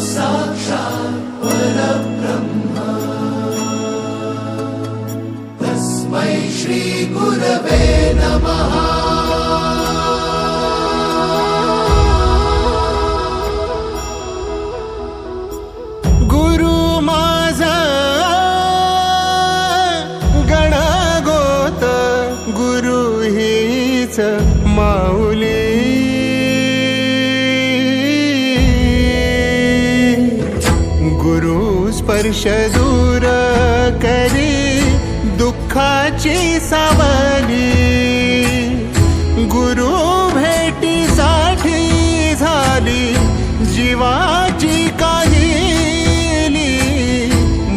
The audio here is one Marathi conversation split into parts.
साक्षात् परब्रह्म तस्मै श्री गुरवे नमः। गुरु माझा गणगोत, गुरु हीच माऊली। गुरु स्पर्श दूर करी दुःखाची सावली। गुरु भेटीसाठी झाली जीवाची काहिली।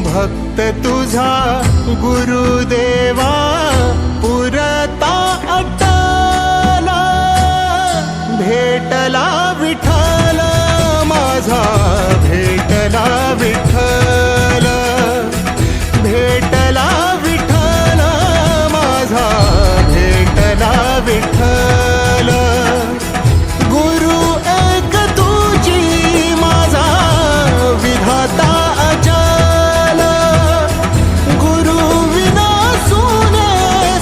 भक्त तुझा गुरुदेवा पुरता अट्टला। भेटला विठ्ठल माझा, भेटला विठ्ठल, भेटला विठ्ठल माझा, भेटला विठ्ठल। गुरु एक तुझी माझा विधाता अचल। गुरु विना सुने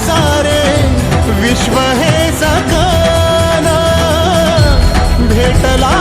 सारे विश्व हे सकल। भेटला